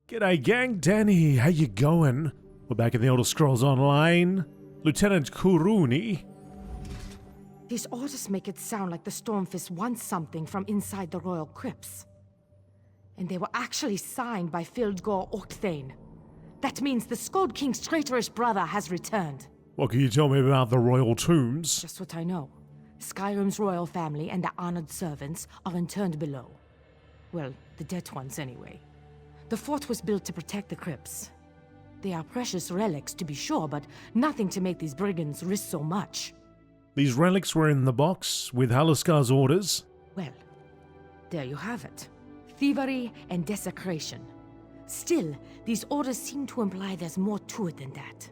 G'day gang, Danny, how you going? We're back in the Elder Scrolls Online. Lieutenant Kuruni. These orders make it sound like the Stormfist wants something from inside the royal crypts. And they were actually signed by Fildgor Octhain. That means the Skald King's traitorous brother has returned. What can you tell me about the royal tombs? Just what I know. Skyrim's royal family and their honored servants are interned below. Well, the dead ones anyway. The fort was built to protect the crypts. They are precious relics to be sure, but nothing to make these brigands risk so much. These relics were in the box with Halaskar's orders? Well, there you have it. Thievery and desecration. Still, these orders seem to imply there's more to it than that.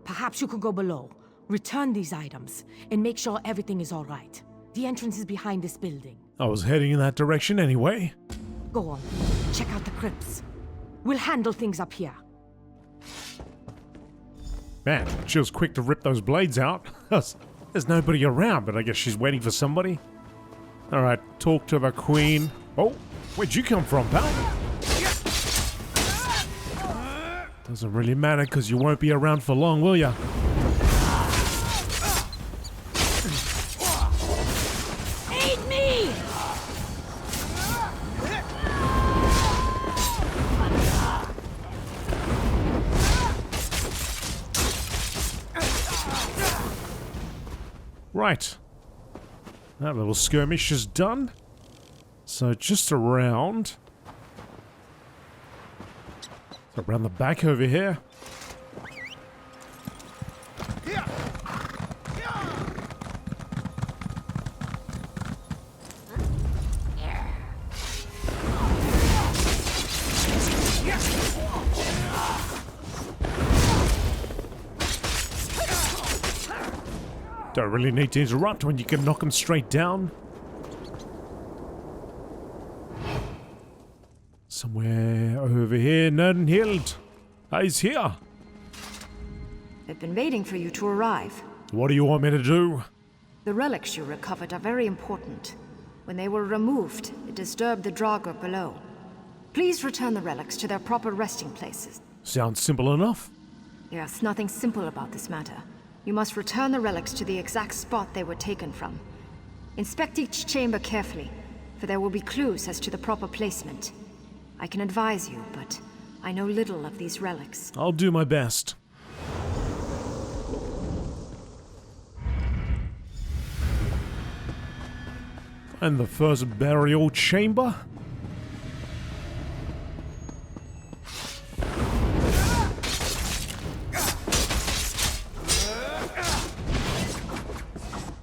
Perhaps you could go below, return these items, and make sure everything is all right. The entrance is behind this building. I was heading in that direction anyway. Go on, check out the crypts. We'll handle things up here. Man, she was quick to rip those blades out. There's nobody around, but I guess she's waiting for somebody. Alright, talk to the queen. Oh, where'd you come from, pal? Doesn't really matter, because you won't be around for long, will ya? Aid me! Right. That little skirmish is done. So just around the back over here. Don't really need to interrupt when you can knock them straight down. Somewhere over here, Nernhild. He's here. They've been waiting for you to arrive. What do you want me to do? The relics you recovered are very important. When they were removed, it disturbed the Draugr below. Please return the relics to their proper resting places. Sounds simple enough. There's nothing simple about this matter. You must return the relics to the exact spot they were taken from. Inspect each chamber carefully, for there will be clues as to the proper placement. I can advise you, but I know little of these relics. I'll do my best. And the first burial chamber?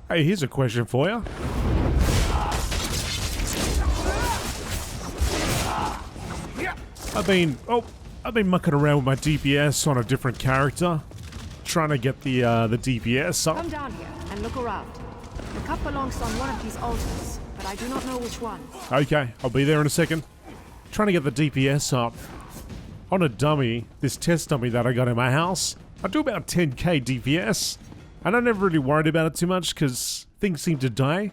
Hey, here's a question for you. I've been mucking around with my DPS on a different character, trying to get the DPS up. Come down here and look around. The cup belongs on one of these altars, but I do not know which one. Okay, I'll be there in a second. Trying to get the DPS up. On a dummy, this test dummy that I got in my house, I do about 10k DPS. And I never really worried about it too much because things seem to die.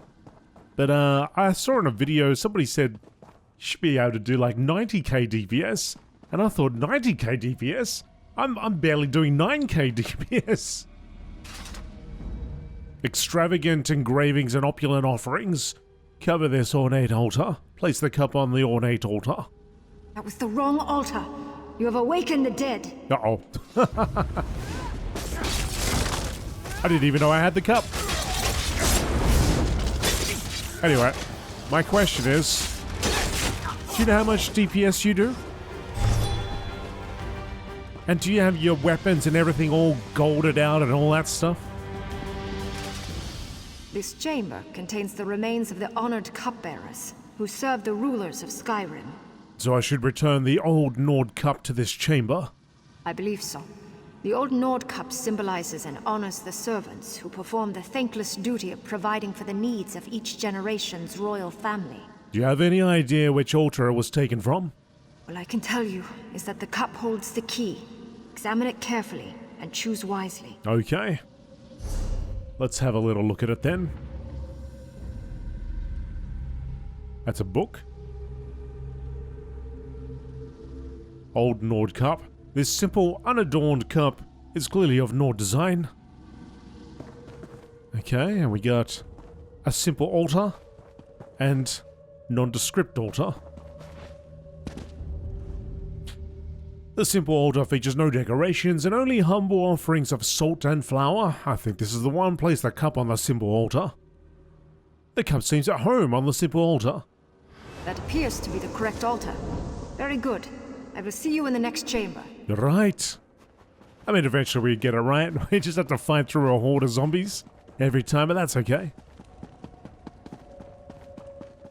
But I saw in a video, somebody said you should be able to do like 90k DPS. And I thought 90k DPS? I'm barely doing 9k DPS. Extravagant engravings and opulent offerings. Cover this ornate altar. Place the cup on the ornate altar. That was the wrong altar. You have awakened the dead. Uh-oh. I didn't even know I had the cup. Anyway, my question is, do you know how much DPS you do? And do you have your weapons and everything all golded out and all that stuff? This chamber contains the remains of the honored cupbearers who served the rulers of Skyrim. So I should return the old Nord cup to this chamber? I believe so. The old Nord cup symbolizes and honors the servants who perform the thankless duty of providing for the needs of each generation's royal family. Do you have any idea which altar it was taken from? All I can tell you is that the cup holds the key. Examine it carefully and choose wisely. Okay. Let's have a little look at it then. That's a book. Old Nord cup. This simple, unadorned cup is clearly of Nord design. Okay, and we got a simple altar and nondescript altar. The simple altar features no decorations and only humble offerings of salt and flour. I think this is the one place the cup on the simple altar. The cup seems at home on the simple altar. That appears to be the correct altar. Very good. I will see you in the next chamber. You're right. I mean, eventually we get it right. We just have to fight through a horde of zombies every time, but that's okay.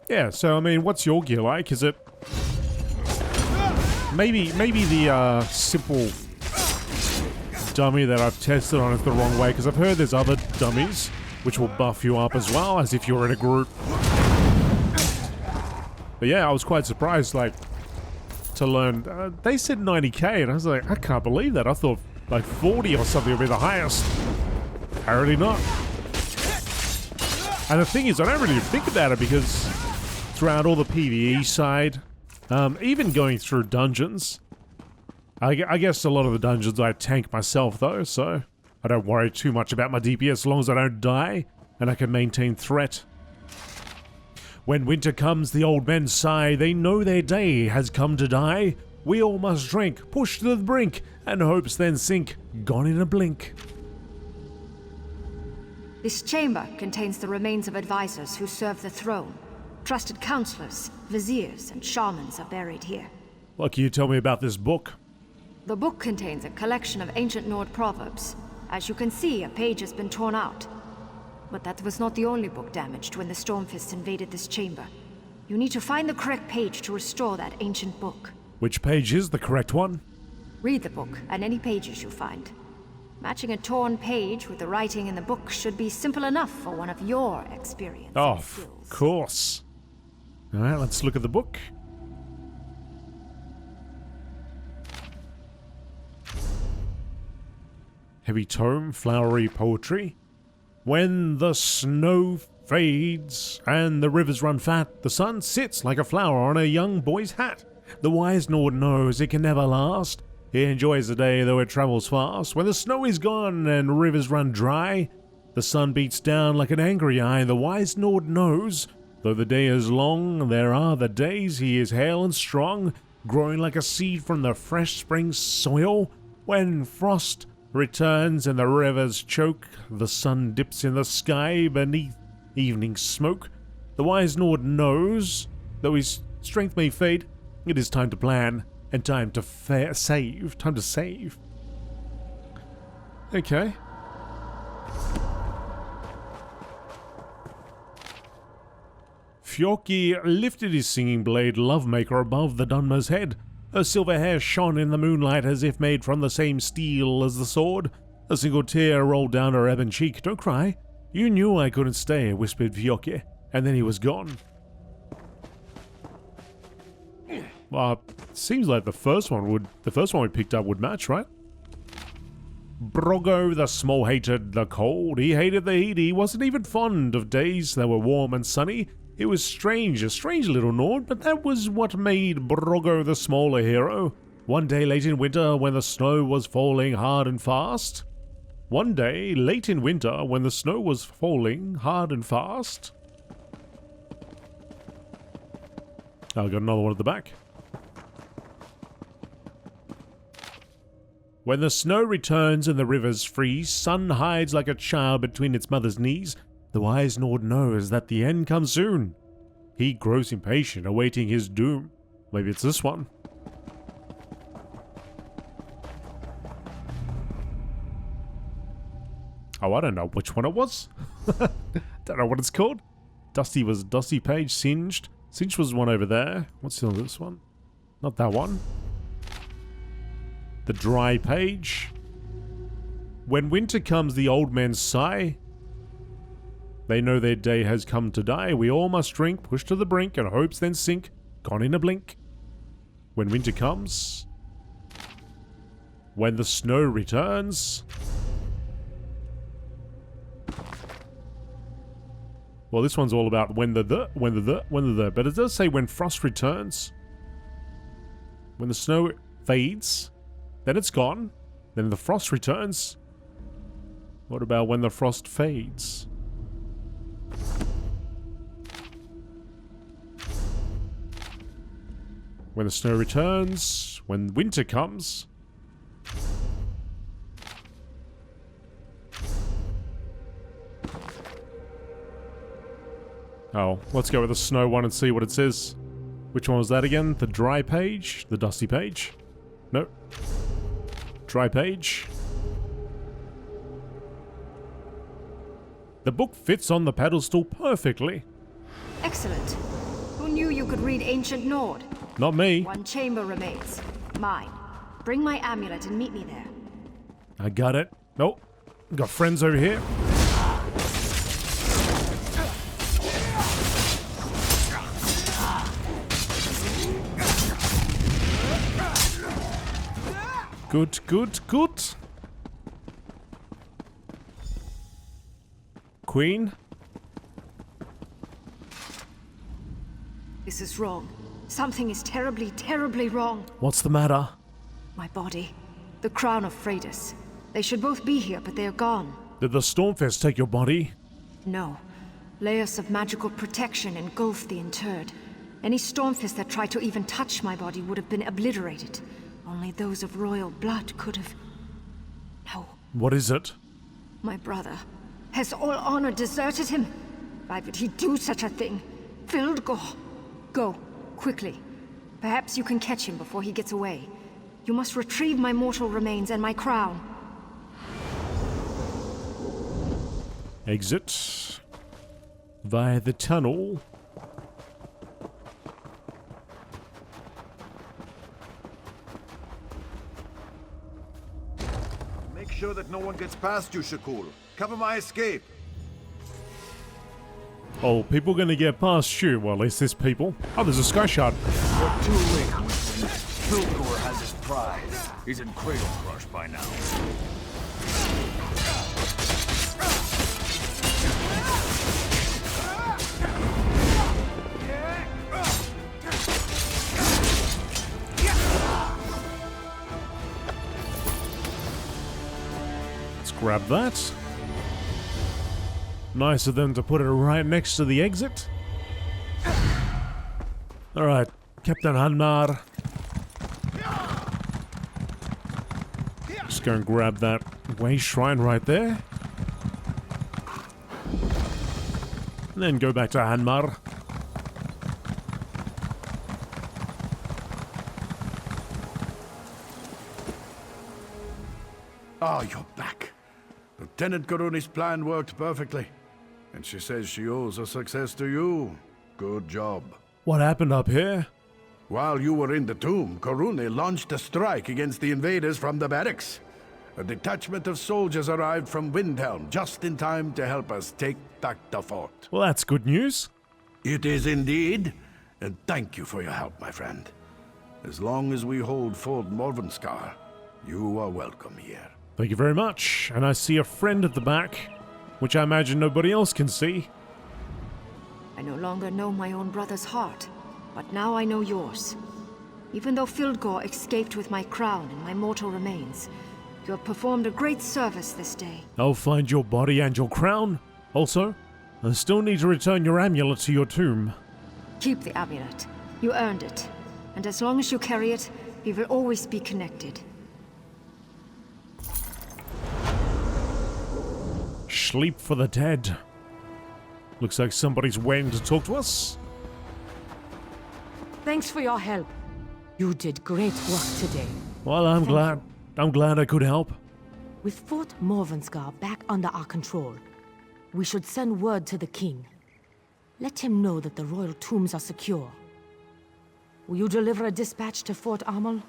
Yeah, so I mean, what's your gear like? Is it... Maybe the simple dummy that I've tested on is the wrong way, because I've heard there's other dummies which will buff you up as well, as if you're in a group. But yeah, I was quite surprised, like, to learn. They said 90k, and I was like, I can't believe that. I thought like 40 or something would be the highest. Apparently not. And the thing is, I don't really think about it because throughout all the PvE side, even going through dungeons, I guess a lot of the dungeons I tank myself though, so I don't worry too much about my DPS as long as I don't die and I can maintain threat. When winter comes, the old men sigh, they know their day has come to die. We all must drink, push to the brink, and hopes then sink, gone in a blink. This chamber contains the remains of advisors who served the throne. Trusted counselors, viziers, and shamans are buried here. What can you tell me about this book? The book contains a collection of ancient Nord proverbs. As you can see, a page has been torn out. But that was not the only book damaged when the Stormfists invaded this chamber. You need to find the correct page to restore that ancient book. Which page is the correct one? Read the book and any pages you find. Matching a torn page with the writing in the book should be simple enough for one of your experience. Oh, of course. Alright, let's look at the book. Heavy tome, flowery poetry. When the snow fades and the rivers run fat, the sun sits like a flower on a young boy's hat. The wise Nord knows it can never last. He enjoys the day though it travels fast. When the snow is gone and rivers run dry, the sun beats down like an angry eye. The wise Nord knows, though the day is long, there are the days he is hale and strong, growing like a seed from the fresh spring soil. When frost returns and the rivers choke, the sun dips in the sky beneath evening smoke. The wise Nord knows, though his strength may fade, it is time to plan and time to save. Time to save. Okay. Fjoki lifted his singing blade lovemaker above the Dunmer's head. Her silver hair shone in the moonlight as if made from the same steel as the sword. A single tear rolled down her ebon cheek. Don't cry. You knew I couldn't stay, whispered Fjoki, and then he was gone. Seems like the first one we picked up would match, right? Brogo the Small hated the cold. He hated the heat. He wasn't even fond of days that were warm and sunny. It was strange, a strange little Nord, but that was what made Brogo the Small a hero. One day late in winter, when the snow was falling hard and fast. One day late in winter, when the snow was falling hard and fast. Oh, I got another one at the back. When the snow returns and the rivers freeze, sun hides like a child between its mother's knees. The wise Nord knows that the end comes soon. He grows impatient, awaiting his doom. Maybe it's this one. Oh, I don't know which one it was. Don't know what it's called. Dusty was Dusty Page, Singed. Singed was one over there. What's this one? Not that one. The Dry Page. When winter comes, the old men sigh. They know their day has come to die. We all must drink, push to the brink, and hopes then sink, gone in a blink. When winter comes. When the snow returns. Well, this one's all about when the, but it does say when frost returns. When the snow fades, then it's gone, then the frost returns. What about when the frost fades? When the snow returns, when winter comes. Oh, let's go with the snow one and see what it says. Which one was that again? The dry page? The dusty page? No. Dry page. The book fits on the pedestal perfectly. Excellent. Who knew you could read ancient Nord? Not me. One chamber remains. Mine. Bring my amulet and meet me there. I got it. Nope. Got friends over here. Good, good, good. Queen? This is wrong. Something is terribly, terribly wrong. What's the matter? My body. The crown of Freydis. They should both be here, but they are gone. Did the Stormfist take your body? No. Layers of magical protection engulf the interred. Any Stormfist that tried to even touch my body would have been obliterated. Only those of royal blood could have... No. What is it? My brother. Has all honor deserted him? Why would he do such a thing? Fildgor. Go, quickly. Perhaps you can catch him before he gets away. You must retrieve my mortal remains and my crown. Exit. Via the tunnel. Make sure that no one gets past you, Shakul. Cover my escape. Oh, people gonna get past you? Well, at least there's people. Oh, there's a sky shard. You're too late, Queen. Fildgor has his prize. He's in Cradle Crush by now. Let's grab that. Nice of them to put it right next to the exit. Alright, Captain Hanmar. Just go and grab that way shrine right there. And then go back to Hanmar. Ah, you're back. Lieutenant Karuni's plan worked perfectly. And she says she owes her success to you. Good job. What happened up here? While you were in the tomb, Karuni launched a strike against the invaders from the barracks. A detachment of soldiers arrived from Windhelm just in time to help us take back the fort. Well, that's good news. It is indeed, and thank you for your help, my friend. As long as we hold Fort Morvenskar, you are welcome here. Thank you very much. And I see a friend at the back, which I imagine nobody else can see. I no longer know my own brother's heart, but now I know yours. Even though Fildgor escaped with my crown and my mortal remains, you have performed a great service this day. I'll find your body and your crown. Also, I still need to return your amulet to your tomb. Keep the amulet. You earned it. And as long as you carry it, we will always be connected. Sleep for the dead. Looks like somebody's waiting to talk to us. Thanks for your help. You did great work today. Well, I'm glad I could help. With Fort Morvenskar back under our control, we should send word to the king. Let him know that the royal tombs are secure. Will you deliver a dispatch to Fort Amol?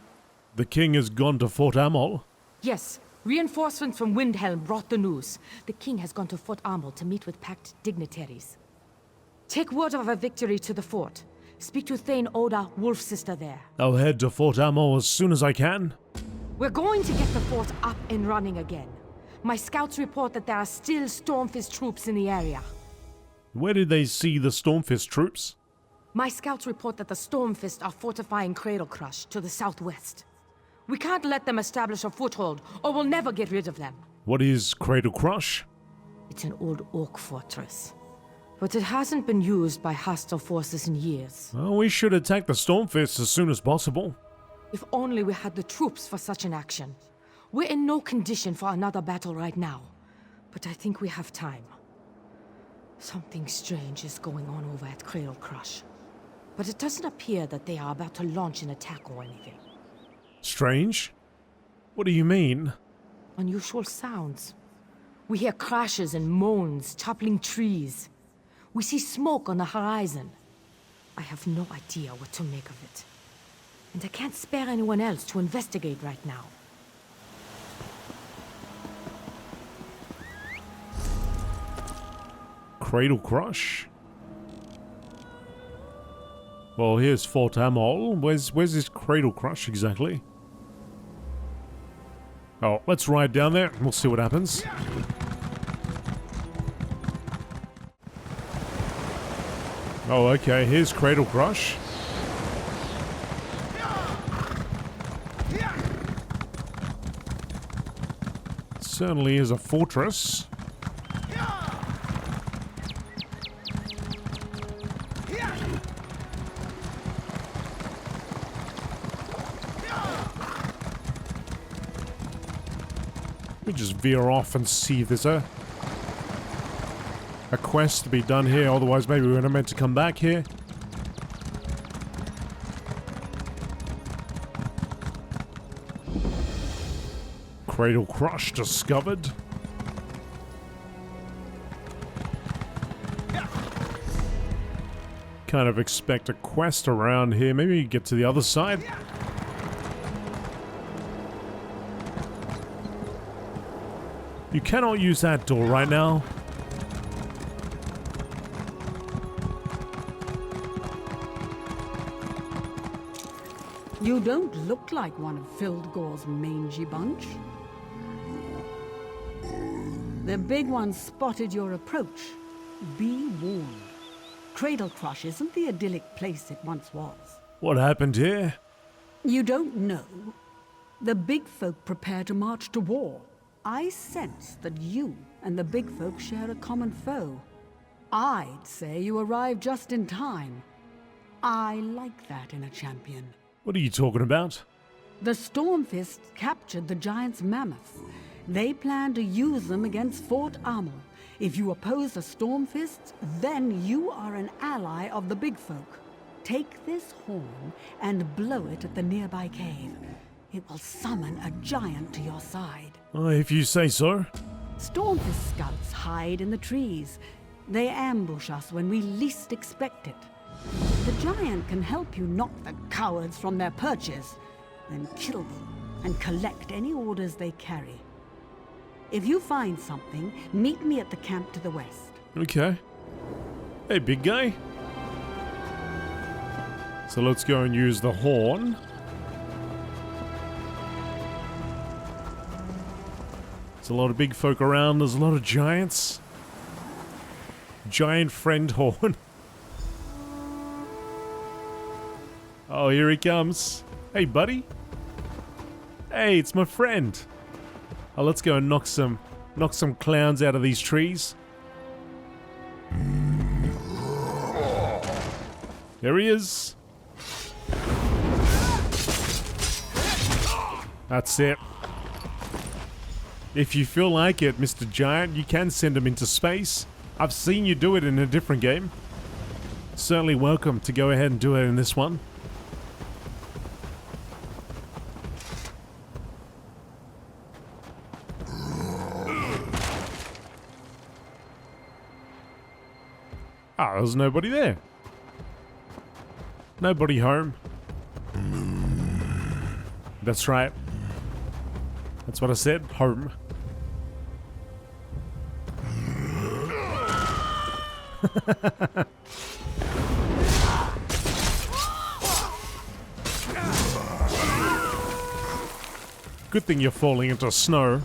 The king has gone to Fort Amol. Yes. Reinforcements from Windhelm brought the news. The king has gone to Fort Amol to meet with packed dignitaries. Take word of a victory to the fort. Speak to Thane Oda, Wolf's sister there. I'll head to Fort Amol as soon as I can. We're going to get the fort up and running again. My scouts report that there are still Stormfist troops in the area. Where did they see the Stormfist troops? My scouts report that the Stormfist are fortifying Cradle Crush to the southwest. We can't let them establish a foothold, or we'll never get rid of them. What is Cradle Crush? It's an old orc fortress, but it hasn't been used by hostile forces in years. Well, we should attack the Stormfist as soon as possible. If only we had the troops for such an action. We're in no condition for another battle right now, but I think we have time. Something strange is going on over at Cradle Crush, but it doesn't appear that they are about to launch an attack or anything. Strange? What do you mean? Unusual sounds. We hear crashes and moans, toppling trees. We see smoke on the horizon. I have no idea what to make of it. And I can't spare anyone else to investigate right now. Cradle Crush? Well, here's Fort Amol. Where's this Cradle Crush exactly? Oh, let's ride down there and we'll see what happens. Oh, okay, here's Cradle Crush. Certainly is a fortress. Let me just veer off and see if there's a quest to be done here, otherwise maybe we're not meant to come back here. Cradle Crush discovered. Kind of expect a quest around here. Maybe get to the other side. You cannot use that door right now. You don't look like one of Fildgore's mangy bunch. The big one spotted your approach. Be warned. Cradle Crush isn't the idyllic place it once was. What happened here? You don't know? The big folk prepare to march to war. I sense that you and the big folk share a common foe. I'd say you arrived just in time. I like that in a champion. What are you talking about? The Stormfists captured the giant's mammoths. They plan to use them against Fort Amel. If you oppose the Stormfists, then you are an ally of the big folk. Take this horn and blow it at the nearby cave. It will summon a giant to your side. If you say so. Stormfist scouts hide in the trees. They ambush us when we least expect it. The giant can help you knock the cowards from their perches, then kill them and collect any orders they carry. If you find something, meet me at the camp to the west. Okay. Hey, big guy. So let's go and use the horn. There's a lot of big folk around. There's a lot of giants. Giant friend horn. Oh, here he comes. Hey, buddy. Hey, it's my friend. Oh, let's go and knock some clowns out of these trees. There he is. That's it. If you feel like it, Mr. Giant, you can send him into space. I've seen you do it in a different game. Certainly welcome to go ahead and do it in this one. Ah, there's nobody there. Nobody home. That's right. That's what I said. Home. Good thing you're falling into snow.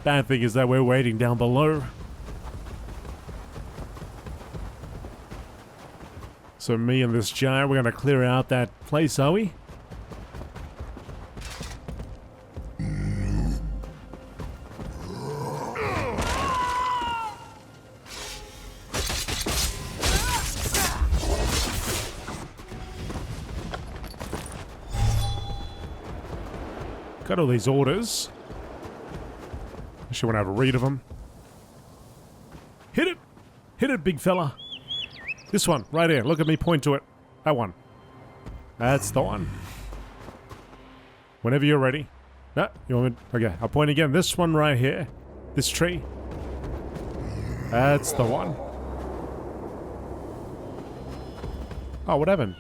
Bad thing is that we're waiting down below. So me and this giant, we're going to clear out that place, are we? Got all these orders. Actually want to have a read of them. Hit it! Hit it, big fella. This one, right here. Look at me point to it. That one. That's the one. Whenever you're ready. No, you want me? Okay, I'll point again. This one right here. This tree. That's the one. Oh, what happened?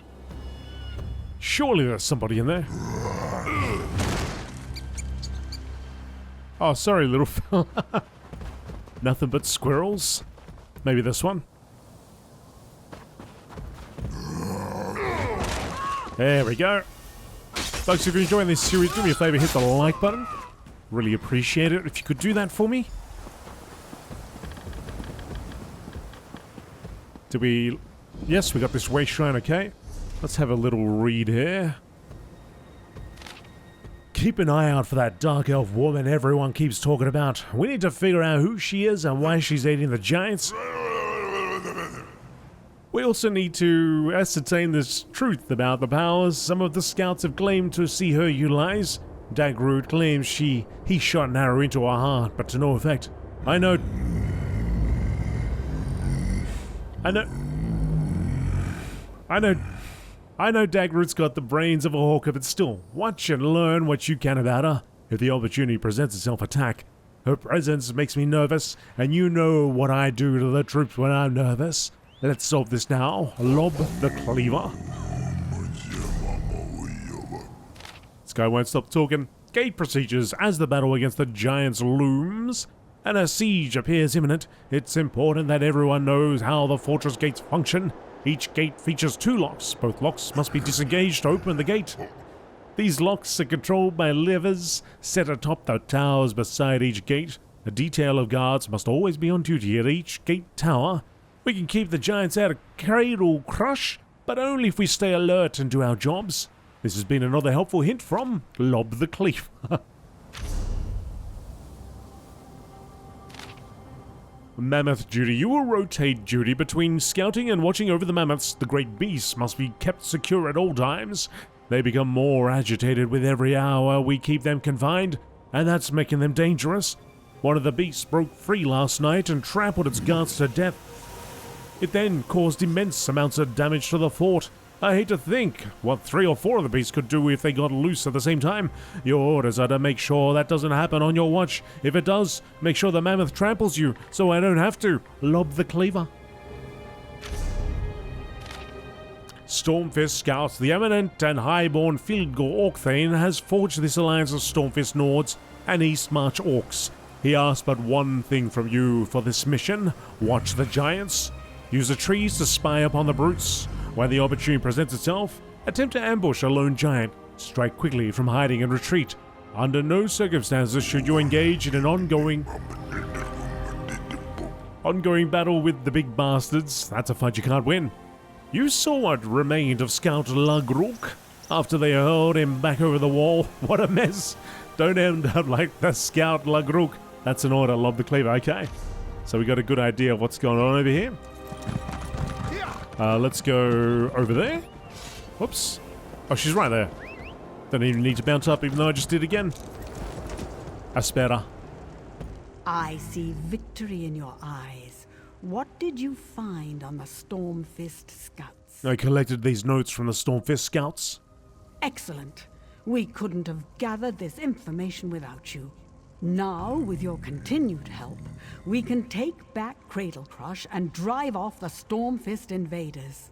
Surely there's somebody in there. Oh, sorry, little fella. Nothing but squirrels. Maybe this one. There we go. Folks, if you're enjoying this series, do me a favor, hit the like button. Really appreciate it if you could do that for me. Did we... Yes, we got this way shrine, okay. Let's have a little read here. Keep an eye out for that dark elf woman everyone keeps talking about. We need to figure out who she is and why she's aiding the giants. We also need to ascertain this truth about the powers some of the scouts have claimed to see her utilize. Dagroot claims he shot an arrow into her heart, but to no effect. I know Dagroot's got the brains of a hawker, but still, watch and learn what you can about her. If the opportunity presents itself, attack. Her presence makes me nervous, and you know what I do to the troops when I'm nervous. Let's solve this now. Lob the cleaver. This guy won't stop talking. Gate procedures. As the battle against the giants looms and a siege appears imminent, it's important that everyone knows how the fortress gates function. Each gate features 2 locks. Both locks must be disengaged to open the gate. These locks are controlled by levers set atop the towers beside each gate. A detail of guards must always be on duty at each gate tower. We can keep the giants out of Cradle Crush, but only if we stay alert and do our jobs. This has been another helpful hint from Lob the Cleaver. Mammoth duty. You will rotate duty between scouting and watching over the mammoths. The great beasts must be kept secure at all times. They become more agitated with every hour we keep them confined, and that's making them dangerous. One of the beasts broke free last night and trampled its guards to death. It then caused immense amounts of damage to the fort. I hate to think what 3 or 4 of the beasts could do if they got loose at the same time. Your orders are to make sure that doesn't happen on your watch. If it does, make sure the mammoth tramples you, so I don't have to. Lob the cleaver. Stormfist scouts. The eminent and highborn Filgor Orcthane has forged this alliance of Stormfist Nords and East March Orcs. He asks but one thing from you for this mission. Watch the giants. Use the trees to spy upon the brutes. When the opportunity presents itself, attempt to ambush a lone giant. Strike quickly from hiding and retreat. Under no circumstances should you engage in an ongoing battle with the big bastards. That's a fight you can't win. You saw what remained of Scout Lagruk after they hurled him back over the wall. What a mess. Don't end up like the Scout Lagruk. That's an order. Lob the cleaver. Okay. So we got a good idea of what's going on over here. Let's go over there. Whoops. Oh, she's right there. Don't even need to bounce up, even though I just did again. Aspera. I see victory in your eyes. What did you find on the Stormfist Scouts? I collected these notes from the Stormfist Scouts. Excellent. We couldn't have gathered this information without you. Now, with your continued help, we can take back Cradle Crush and drive off the Stormfist invaders.